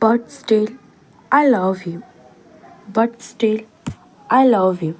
But still, I love you. But still, I love you.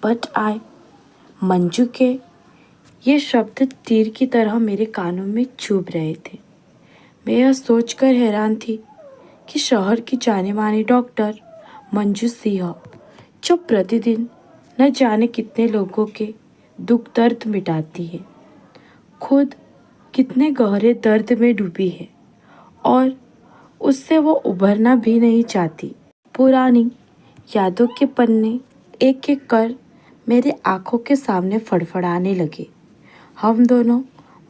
But I, Manju के ये शब्द तीर की तरह मेरे कानों में चुभ रहे थे। मैं यह सोचकर हैरान थी कि शहर की जाने मानी डॉक्टर मंजू सिंह, जो प्रतिदिन न जाने कितने लोगों के दुख दर्द मिटाती है, खुद कितने गहरे दर्द में डूबी है और उससे वो उभरना भी नहीं चाहती। पुरानी यादों के पन्ने एक एक कर मेरे आंखों के सामने फड़फड़ाने लगे। हम दोनों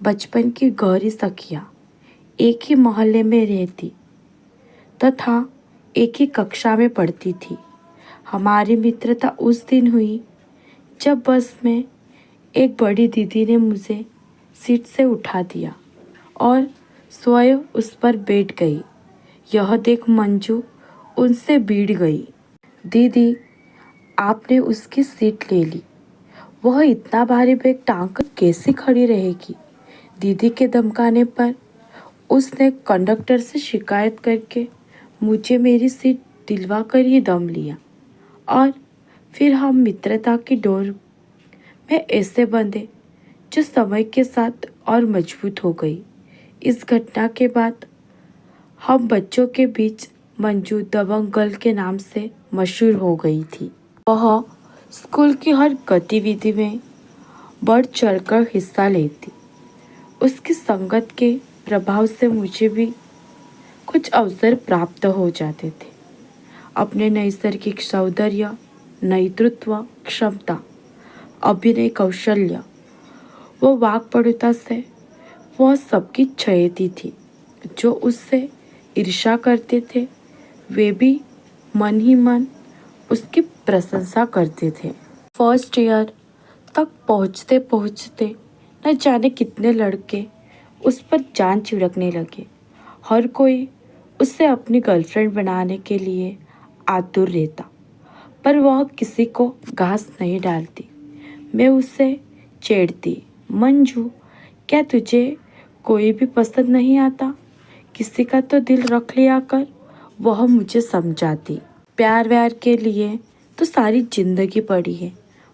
बचपन की गहरी सखियाँ एक ही मोहल्ले में रहती तथा एक ही कक्षा में पढ़ती थी। हमारी मित्रता उस दिन हुई जब बस में एक बड़ी दीदी ने मुझे सीट से उठा दिया और स्वयं उस पर बैठ गई। यह देख मंजू उनसे भिड़ गई। दीदी, आपने उसकी सीट ले ली। वह इतना भारी बैग टांग कर कैसे खड़ी रहेगी? दीदी के धमकाने पर उसने कंडक्टर से शिकायत करके मुझे मेरी सीट दिलवा कर ही दम लिया और फिर हम मित्रता की डोर में ऐसे बंधे जो समय के साथ और मजबूत हो गई। इस घटना के बाद हम बच्चों के बीच मंजू दबंग गर्ल के नाम से मशहूर हो गई थी। वह स्कूल की हर गतिविधि में बढ़ चढ़कर हिस्सा लेती। उसकी संगत के प्रभाव से मुझे भी कुछ अवसर प्राप्त हो जाते थे। अपने नैसर्गिक सौंदर्य, नेतृत्व क्षमता, अभिनय कौशल्य व वाक्पटुता से वह सबकी छेड़ती थी। जो उससे ईर्ष्या करते थे वे भी मन ही मन उसकी प्रशंसा करते थे। फर्स्ट ईयर तक पहुँचते पहुँचते न जाने कितने लड़के उस पर जान छिड़कने लगे। हर कोई उसे अपनी गर्लफ्रेंड बनाने के लिए आतुर रहता, पर वह किसी को घास नहीं डालती। मैं उसे छेड़ती, मंजू, क्या तुझे कोई भी पसंद नहीं आता? किसी का तो दिल रख लिया कर। वह मुझे समझाती, प्यार व्यार के लिए तो सारी जिंदगी पड़ी है।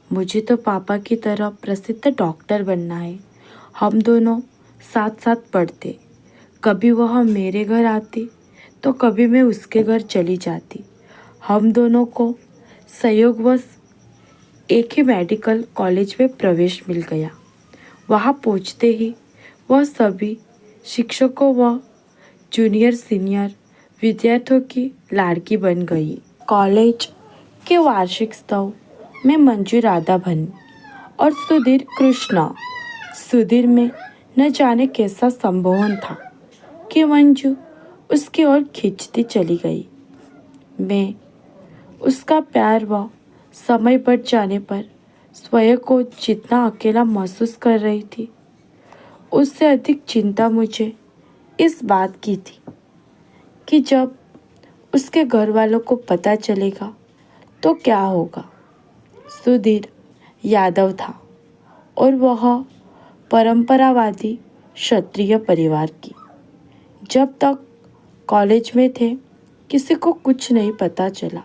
मुझे तो पापा की तरह प्रसिद्ध डॉक्टर बनना है। हम दोनों साथ साथ पढ़ते। कभी वह मेरे घर आती तो कभी मैं उसके घर चली जाती। हम दोनों को संयोगवश एक ही मेडिकल कॉलेज में प्रवेश मिल गया। वहाँ पहुँचते ही वह सभी शिक्षकों व जूनियर सीनियर विद्यार्थियों की लाड़की बन गई। कॉलेज के वार्षिक उत्सव में मंजू राधा बनी और सुधीर कृष्णा। सुधीर में न जाने कैसा संमोहन था कि मंजू उसकी ओर खींचती चली गई। मैं उसका प्यार व समय बढ़ जाने पर स्वयं को जितना अकेला महसूस कर रही थी, उससे अधिक चिंता मुझे इस बात की थी कि जब उसके घर वालों को पता चलेगा तो क्या होगा। सुधीर यादव था और वह परंपरावादी क्षत्रिय परिवार की। जब तक कॉलेज में थे किसी को कुछ नहीं पता चला,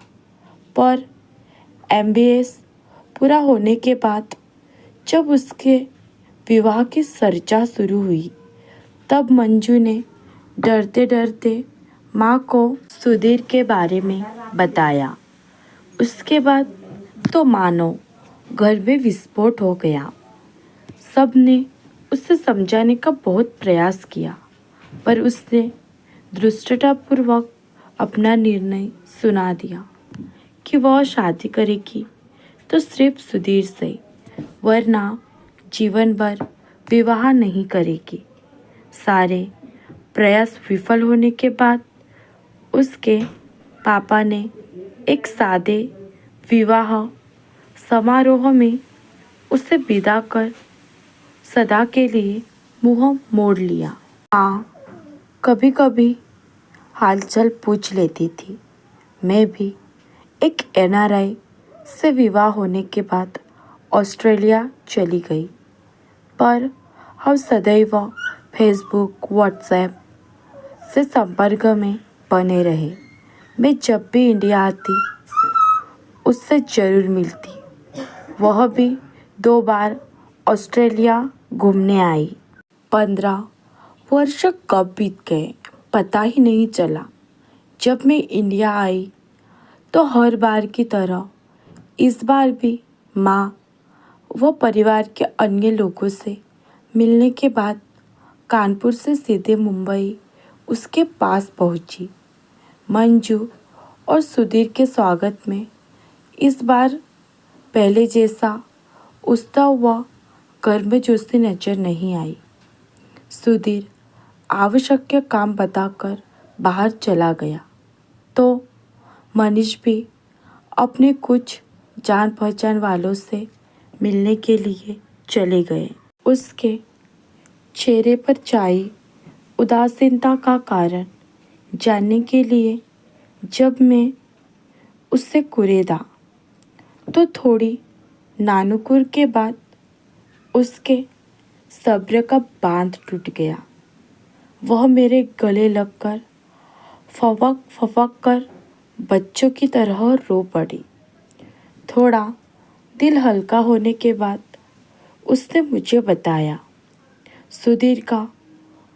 पर MBS पूरा होने के बाद जब उसके विवाह की चर्चा शुरू हुई, तब मंजू ने डरते डरते माँ को सुधीर के बारे में बताया। उसके बाद तो मानो घर में विस्फोट हो गया। सब ने उसे समझाने का बहुत प्रयास किया, पर उसने धृष्टतापूर्वक अपना निर्णय सुना दिया कि वह शादी करेगी तो सिर्फ सुधीर से, वरना जीवन भर विवाह नहीं करेगी। सारे प्रयास विफल होने के बाद उसके पापा ने एक सादे विवाह समारोह में उसे विदा कर सदा के लिए मुंह मोड़ लिया। माँ कभी कभी हालचाल पूछ लेती थी। मैं भी एक NRI से विवाह होने के बाद ऑस्ट्रेलिया चली गई, पर हम सदैव फेसबुक व्हाट्सएप से संपर्क में बने रहे। मैं जब भी इंडिया आती उससे ज़रूर मिलती। वह भी 2 बार ऑस्ट्रेलिया घूमने आई। 15 वर्ष कब बीत गए पता ही नहीं चला। जब मैं इंडिया आई तो हर बार की तरह इस बार भी माँ व परिवार के अन्य लोगों से मिलने के बाद कानपुर से सीधे मुंबई उसके पास पहुंची। मंजू और सुधीर के स्वागत में इस बार पहले जैसा उत्साह व गर्मजोशी नजर नहीं आई। सुधीर आवश्यक काम बताकर बाहर चला गया तो मनीष भी अपने कुछ जान पहचान वालों से मिलने के लिए चले गए। उसके चेहरे पर छाई उदासीनता का कारण जानने के लिए जब मैं उससे कुरेदा तो थोड़ी नानुकुर के बाद उसके सब्र का बांध टूट गया। वह मेरे गले लगकर फवक फवक कर बच्चों की तरह रो पड़ी। थोड़ा दिल हल्का होने के बाद उसने मुझे बताया सुधीर का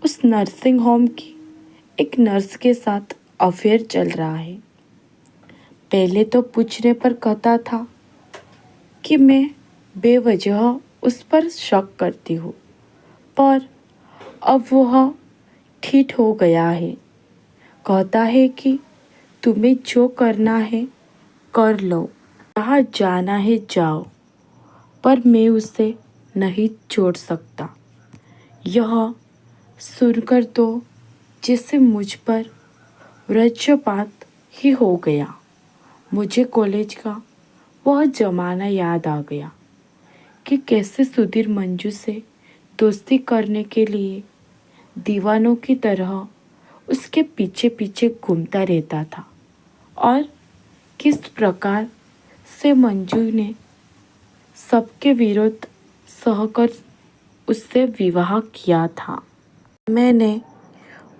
उस नर्सिंग होम की एक नर्स के साथ अफेयर चल रहा है। पहले तो पूछने पर कहता था कि मैं बेवजह उस पर शक करती हूँ, पर अब वह ठीक हो गया है। कहता है कि तुम्हें जो करना है कर लो, जहाँ जाना है जाओ, पर मैं उसे नहीं छोड़ सकता। यह सुनकर तो जैसे मुझ पर वज्रपात ही हो गया। मुझे कॉलेज का वह ज़माना याद आ गया कि कैसे सुधीर मंजू से दोस्ती करने के लिए दीवानों की तरह उसके पीछे पीछे घूमता रहता था और किस प्रकार से मंजू ने सबके विरोध सहकर उससे विवाह किया था। मैंने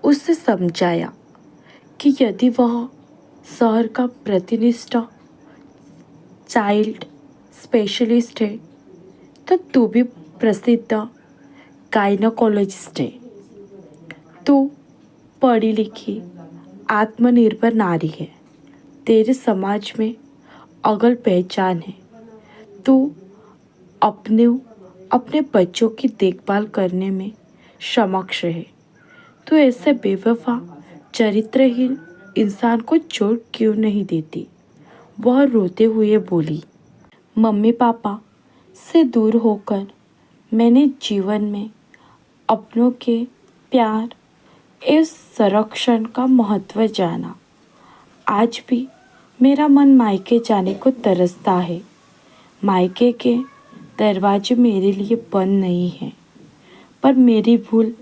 उससे समझाया कि यदि वह शहर का प्रतिष्ठित चाइल्ड स्पेशलिस्ट है तो तू भी प्रसिद्ध गायनोकोलॉजिस्ट है। तू पढ़ी लिखी आत्मनिर्भर नारी है। तेरे समाज में अगल पहचान है। तू अपने बच्चों की देखभाल करने में समक्ष है। तू ऐसे बेवफा चरित्रहीन इंसान को छोड़ क्यों नहीं देती? वह रोते हुए बोली। मम्मी पापा से दूर होकर मैंने जीवन में अपनों के प्यार एवं संरक्षण का महत्व जाना। आज भी मेरा मन मायके जाने को तरसता है। मायके के दरवाजे मेरे लिए बंद नहीं हैं, पर मेरी भूल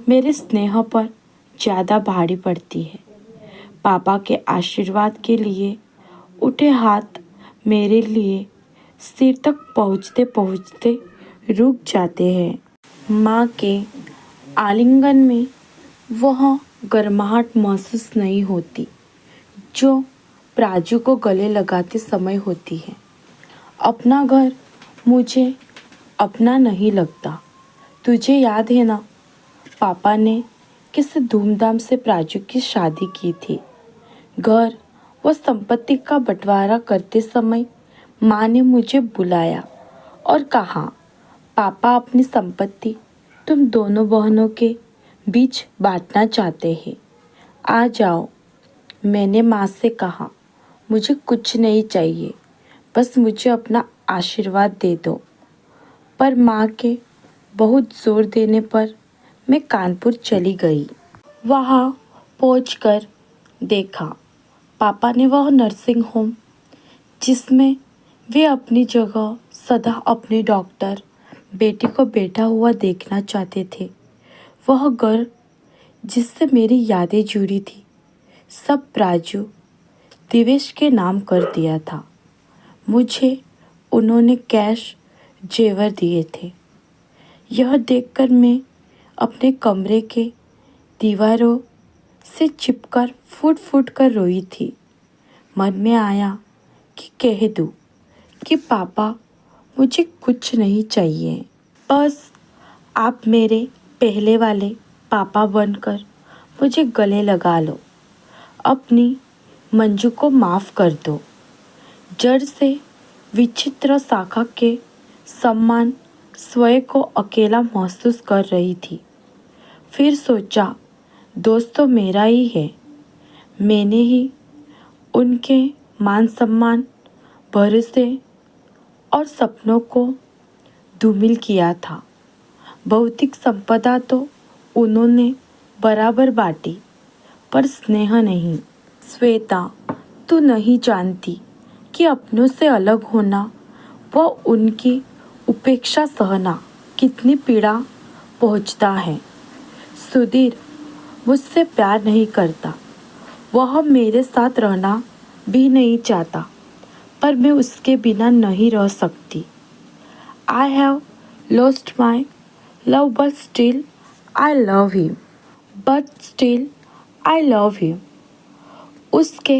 मेरे स्नेह पर ज़्यादा भारी पड़ती है। पापा के आशीर्वाद के लिए उठे हाथ मेरे लिए सिर तक पहुँचते पहुँचते रुक जाते हैं। माँ के आलिंगन में वह गर्माहट महसूस नहीं होती जो प्राजू को गले लगाते समय होती है। अपना घर मुझे अपना नहीं लगता। तुझे याद है ना, पापा ने किस धूमधाम से प्राजू की शादी की थी। घर व संपत्ति का बंटवारा करते समय माँ ने मुझे बुलाया और कहा, पापा अपनी संपत्ति तुम दोनों बहनों के बीच बांटना चाहते हैं, आ जाओ। मैंने माँ से कहा, मुझे कुछ नहीं चाहिए, बस मुझे अपना आशीर्वाद दे दो। पर माँ के बहुत जोर देने पर मैं कानपुर चली गई। वहाँ पहुंचकर देखा पापा ने वह नर्सिंग होम जिसमें वे अपनी जगह सदा अपने डॉक्टर बेटी को बैठा हुआ देखना चाहते थे, वह घर जिससे मेरी यादें जुड़ी थी, सब प्राजू दिवेश के नाम कर दिया था। मुझे उन्होंने कैश जेवर दिए थे। यह देखकर मैं अपने कमरे के दीवारों से चिपकर फूट फूट कर रोई थी। मन में आया कि कह दूँ कि पापा मुझे कुछ नहीं चाहिए, बस आप मेरे पहले वाले पापा बनकर मुझे गले लगा लो। अपनी मंजू को माफ़ कर दो। जड़ से विचित्र शाखा के समान स्वयं को अकेला महसूस कर रही थी। फिर सोचा, दोस्त तो मेरा ही है। मैंने ही उनके मान सम्मान, भरोसे और सपनों को धूमिल किया था। भौतिक संपदा तो उन्होंने बराबर बांटी, पर स्नेह नहीं। श्वेता, तू नहीं जानती कि अपनों से अलग होना व उनकी उपेक्षा सहना कितनी पीड़ा पहुंचता है। सुधीर मुझसे प्यार नहीं करता, वह मेरे साथ रहना भी नहीं चाहता, पर मैं उसके बिना नहीं रह सकती। I have lost my love, but still I love him. But still I love him. उसके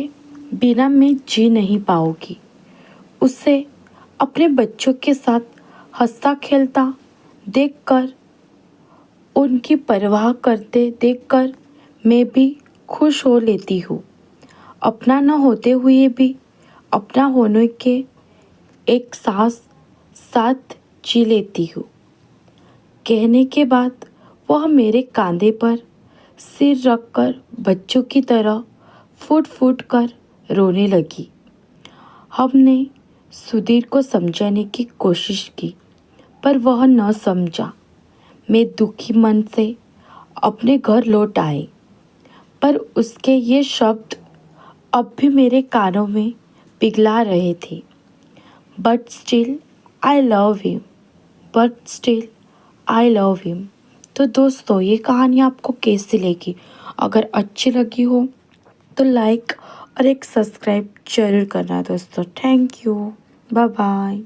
बिना मैं जी नहीं पाऊंगी। उसे अपने बच्चों के साथ हंसता खेलता देखकर, उनकी परवाह करते देखकर मैं भी खुश हो लेती हूँ। अपना न होते हुए भी अपना होने के एक सांस साथ जी लेती हूँ। कहने के बाद वह मेरे कंधे पर सिर रखकर बच्चों की तरह फूट फूट कर रोने लगी। हमने सुधीर को समझाने की कोशिश की, पर वह न समझा। मैं दुखी मन से अपने घर लौट आई, पर उसके ये शब्द अब भी मेरे कानों में पिघला रहे थे। But still I love him, but still I love him. तो दोस्तों, ये कहानी आपको कैसी लगी? अगर अच्छी लगी हो तो लाइक और एक सब्सक्राइब जरूर करना दोस्तों। Thank you, bye bye.